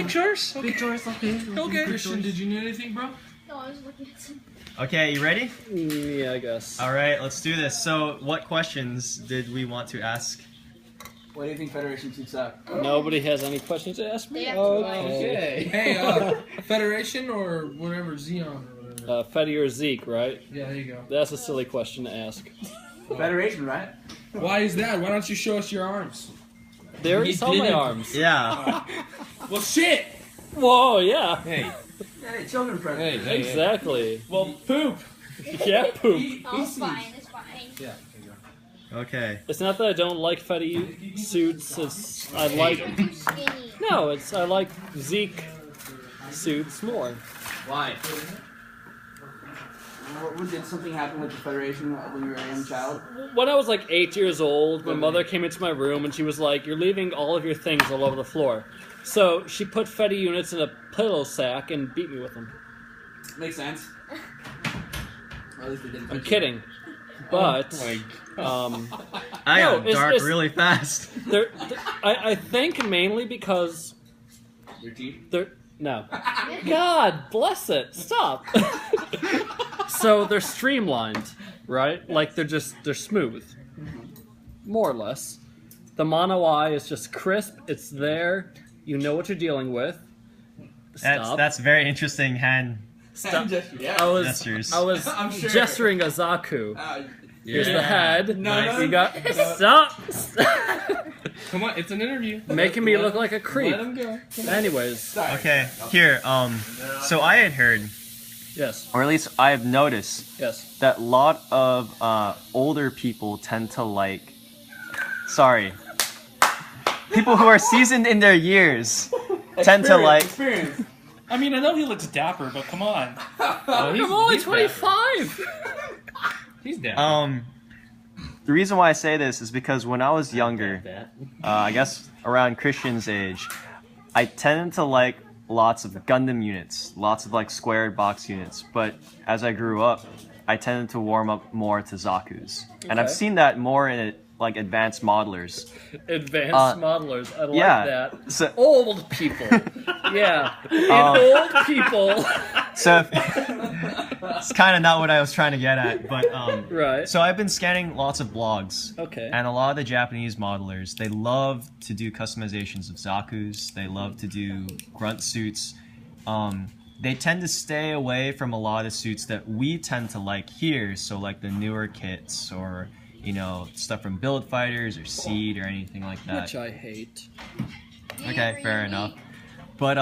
Pictures? Okay. Pictures, okay. Okay. Christian, did you need anything, bro? No, I was looking at some. Okay, you ready? Yeah, I guess. All right, let's do this. So, what questions did we want to ask? What do you think Federation suits up? Nobody has any questions to ask me? Yeah. Okay. Hey, Federation or whatever, Xeon or whatever. Fetty or Zeke, right? Yeah, there you go. That's a silly question to ask. Federation, right? Why is that? Why don't you show us your arms? They already saw my arms. Yeah. Well, shit! Whoa, yeah. Hey. Hey, children friendly. Hey. Exactly. Well, poop. Yeah, poop. Oh, it's fine. It's fine. Yeah. Okay. It's not that I don't like Fetty suits. It's I like. Skinny. No, it's I like Zeke suits more. Why? Did something happen with the Federation when you were a young child? When I was like 8 years old, my mother came into my room and she was like, "You're leaving all of your things all over the floor." So she put Fetty units in a pillow sack and beat me with them. Makes sense. Or at least they didn't. I'm kidding, but I No, got dark it's- really fast. I think mainly because Your teeth? they're no. God bless it. Stop. So they're streamlined, right? Like they're smooth, more or less. The mono eye is just crisp. It's there. You know what you're dealing with. Stop. That's very interesting hand Stop. Yeah. gestures. I was I'm sure. gesturing a Zaku. Here's the head. Nice. You got stop. Come on, it's an interview. Making me look like a creep. Let him go. Anyways, Okay, here, so I had heard, yes, or at least I have noticed, yes. that a lot of older people tend to like, sorry, people who are seasoned in their years tend to like, Experience. I mean, I know he looks dapper, but come on. Oh, I'm only 25. He's dapper. the reason why I say this is because when I was younger, I guess around Christian's age, I tended to like lots of Gundam units, lots of like squared box units, but as I grew up, I tended to warm up more to Zaku's. And I've Okay. seen that more in like advanced modelers. Advanced modelers. I like yeah, that. so- Old people. Yeah. Old people. So it's kind of not what I was trying to get at, but Right. so I've been scanning lots of blogs. Okay. And a lot of the Japanese modelers, they love to do customizations of Zaku's. They love to do grunt suits. They tend to stay away from a lot of suits that we tend to like here. So like the newer kits or, you know, stuff from Build Fighters or Seed or anything like that. Which I hate. Okay, fair enough. But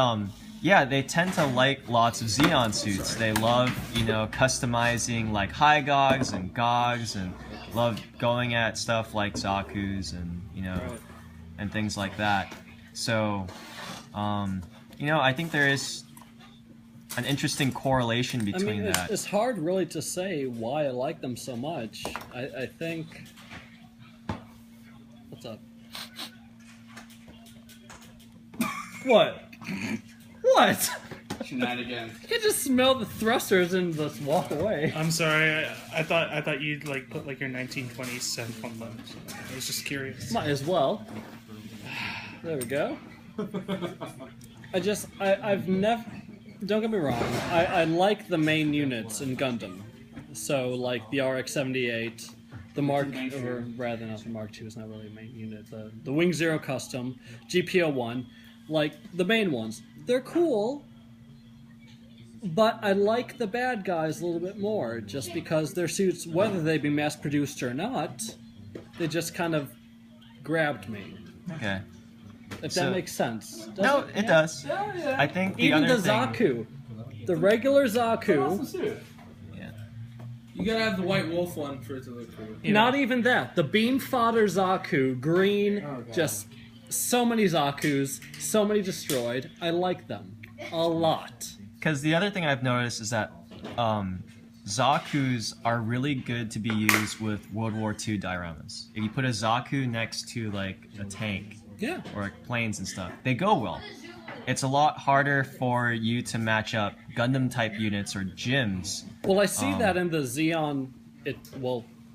yeah, they tend to like lots of Xeon suits. They love, you know, customizing like high gogs and gogs, and love going at stuff like Zaku's and, you know, and things like that. So, you know, I think there is an interesting correlation I between mean, that. it's hard really to say why I like them so much. I think... What's up? What? What? Shenanigans. You can just smell the thrusters and just walk away. I'm sorry. I thought you'd like put like your 1920s scent on them. So I was just curious. Might as well. There we go. I've never... Don't get me wrong. I like the main units in Gundam. So, like, the RX-78, the Mark... Or rather, not the Mark II, it's not really a main unit. The Wing Zero Custom, GPO-1. Like, the main ones. They're cool, but I like the bad guys a little bit more, just because their suits, whether they be mass-produced or not, they just kind of grabbed me. Okay. If So- that makes sense. No, Doesn't it does. Yeah. I think the Even other the thing... Zaku. The regular Zaku. Yeah. You gotta have the white wolf one for it to look cool. Not even that. The beam fodder Zaku, green, God. just so many Zakus, so many destroyed. I like them a lot. Because the other thing I've noticed is that Zaku's are really good to be used with World War II dioramas. If you put a Zaku next to like a tank Yeah. or like, planes and stuff, they go well. It's a lot harder for you to match up Gundam type units or gyms. Well, I see that in the Xeon. The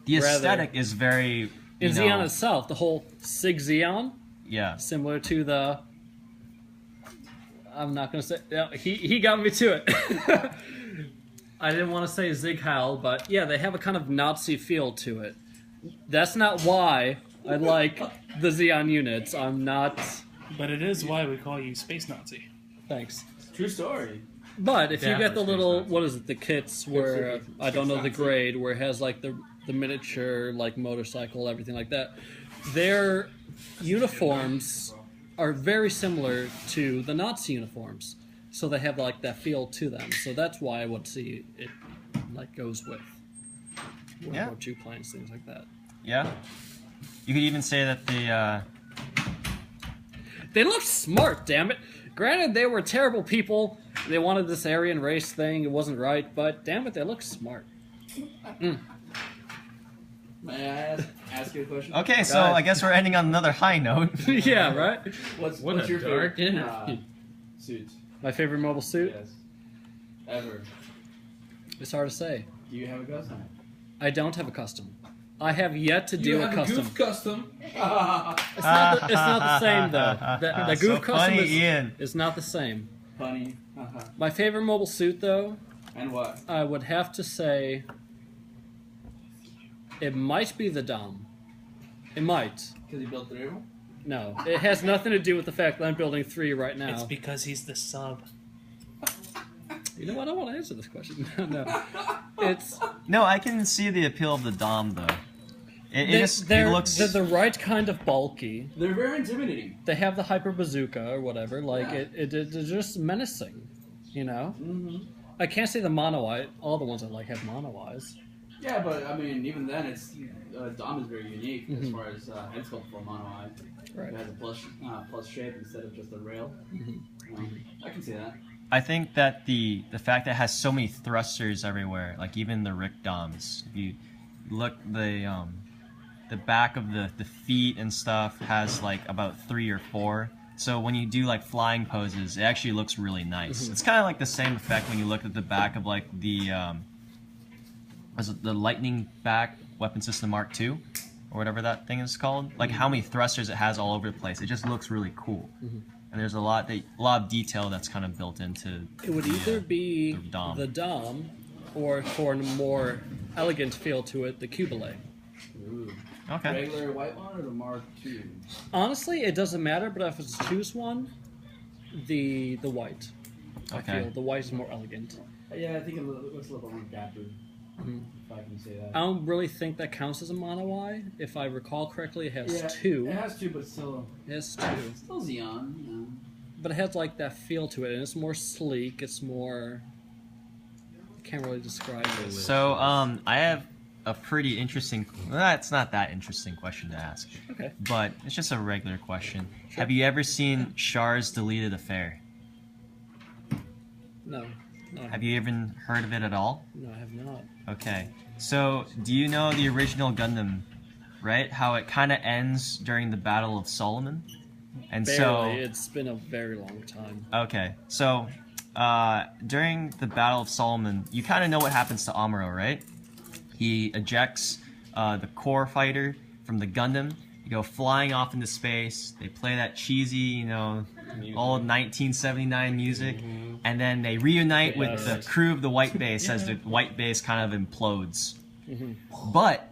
The aesthetic is very in Xeon itself. The whole Sig Xeon, yeah. similar to the I'm not gonna say. Yeah, he got me to it. I didn't want to say Zig Heil, but yeah, they have a kind of Nazi feel to it. That's not why I like the Xeon units. I'm not. But it is why we call you Space Nazi. Thanks. True story. But if you Yeah, get the for little, Space what is it, the kits where I don't know the Nazi. grade, where it has like the miniature like motorcycle, everything like that, their uniforms are very similar to the Nazi uniforms, so they have like that feel to them. So that's why I would see it like goes with World Yeah. War II planes, things like that. Yeah. You could even say that They look smart, damn it. Granted, they were terrible people. They wanted this Aryan race thing. It wasn't right, but damn it, they look smart. May I ask you a question? Okay, so God. I guess we're ending on another high note. Yeah, right? What's What a your dark favorite interview. suit? My favorite mobile suit? Yes. Ever. It's hard to say. Do you have a custom? I don't have a custom. I have yet to You do a have custom. goof custom. It's not the same though. The So goof custom funny, Ian. is not the same. Funny. My favorite mobile suit though, And what? I would have to say it might be the Dom. It might. Because you built 3 of them? No, it has nothing to do with the fact that I'm building 3 right now. It's because he's the sub. You know what? I don't want to answer this question. No, it's No, I can see the appeal of the Dom though. It just they're, it looks. they're the right kind of bulky. They're very intimidating. They have the hyper bazooka or whatever. Like it's just menacing, you know. Mm-hmm. I can't say the mono eye. All the ones I like have mono eyes. Yeah, but I mean, even then, it's Dom is very unique as Mhm. far as head sculpt for mono eye. Right. It has a plus shape instead of just a rail. Mhm. I can see that. I think that the fact that it has so many thrusters everywhere, like even the Rick Doms, if you look the back of the feet and stuff has like about 3 or 4. So when you do like flying poses, it actually looks really nice. It's kind of like the same effect when you look at the back of like the was it the Lightning Back Weapon System Mark II or whatever that thing is called. Like how many thrusters it has all over the place. It just looks really cool. And there's a lot of detail that's kind of built into. It would either be the Dom. the Dom, or for a more elegant feel to it, the Cubile. Ooh. Okay. Regular white one or the Mark II? Honestly, it doesn't matter. But if it's to choose one, the white. I Okay. feel the white is more elegant. Yeah, I think it looks a little more dapper, Mhm. if I can say I that. don't really think that counts as a mono eye. If I recall correctly, it has Yeah, 2. It has 2, but still It has 2. Still Xeon, you know. But it has like that feel to it, and it's more sleek. It's more. I can't really describe it. So I have a pretty interesting. Well, it's not that interesting question to ask, Okay. but it's just a regular question. Have you ever seen Char's Deleted Affair? No. No. Have you even heard of it at all? No, I have not. Okay. So do you know the original Gundam, right? How it kind of ends during the Battle of Solomon? And Barely. It's been a very long time. okay. So during the Battle of Solomon, you kind of know what happens to Amuro, right? He ejects the core fighter from the Gundam. You go flying off into space. They play that cheesy, you know, old 1979 music, and then they reunite with the crew of the White Base as the White Base kind of implodes. But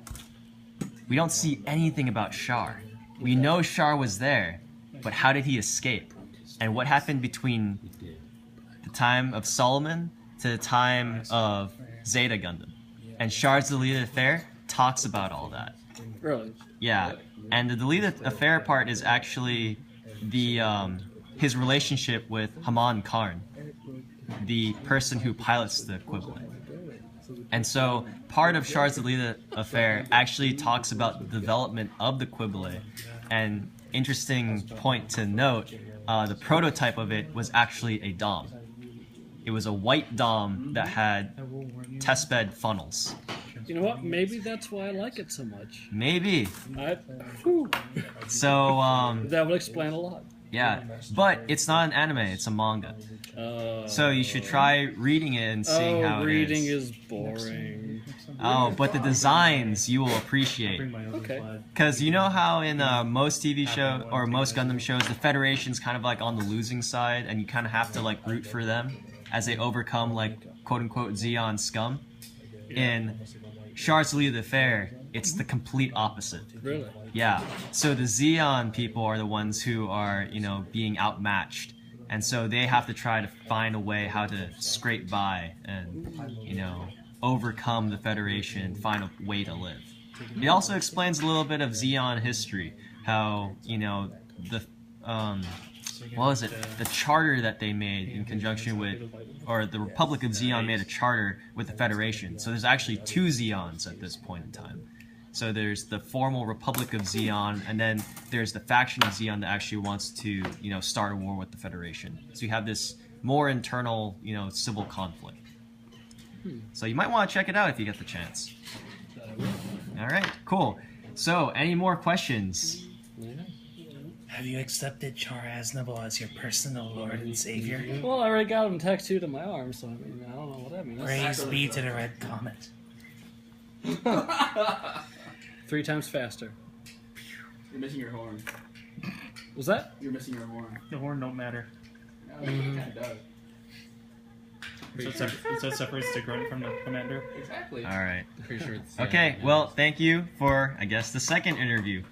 we don't see anything about Char. We know Char was there, but how did he escape? And what happened between the time of Solomon to the time of Zeta Gundam? And Char's Deleted Affair talks about all that. Really? Yeah, and the Deleted Affair part is actually the his relationship with Haman Karn, the person who pilots the equivalent. And so part of Char's Deleted Affair actually talks about the development of the Quibble. And interesting point to note, the prototype of it was actually a Dom. It was a white Dom that had testbed funnels. You know what? Maybe that's why I like it so much. Maybe. Whew. So, That would explain a lot. yeah. But it's not an anime, it's a manga. So you should try reading it and seeing how it is. reading is boring. Oh, but the designs you will appreciate. Bring my own Okay. flag. Because you know how in most TV show or most Gundam shows, the Federation's kind of like on the losing side, and you kind of have to like root for them as they overcome like quote unquote Zeon scum. In Charles Lee the Fair, it's the complete opposite. Really? Yeah. So the Zeon people are the ones who are, you know, being outmatched. And so they have to try to find a way how to scrape by and, you know, overcome the Federation and find a way to live. It also explains a little bit of Zeon history, how, you know, the, what was it? The charter that they made in conjunction with, or the Republic of Zeon made a charter with the Federation. So there's actually two Zeons at this point in time. So there's the formal Republic of Zeon, and then there's the faction of Zeon that actually wants to, you know, start a war with the Federation. So you have this more internal, you know, civil conflict. So you might want to check it out if you get the chance. All right, cool. So, any more questions? Have you accepted Char Aznavour as your personal lord and savior? Well, I already got him tattooed on my arm, so I mean, I don't know what that means. Praise be to the Red Comet. 3 times faster. You're missing your horn. Was that? You're missing your horn. The horn don't matter. No, it kind of does. So it separates the grunt from the commander. Exactly. All right. Pretty sure it's Okay, well, thank you for, I guess, the second interview.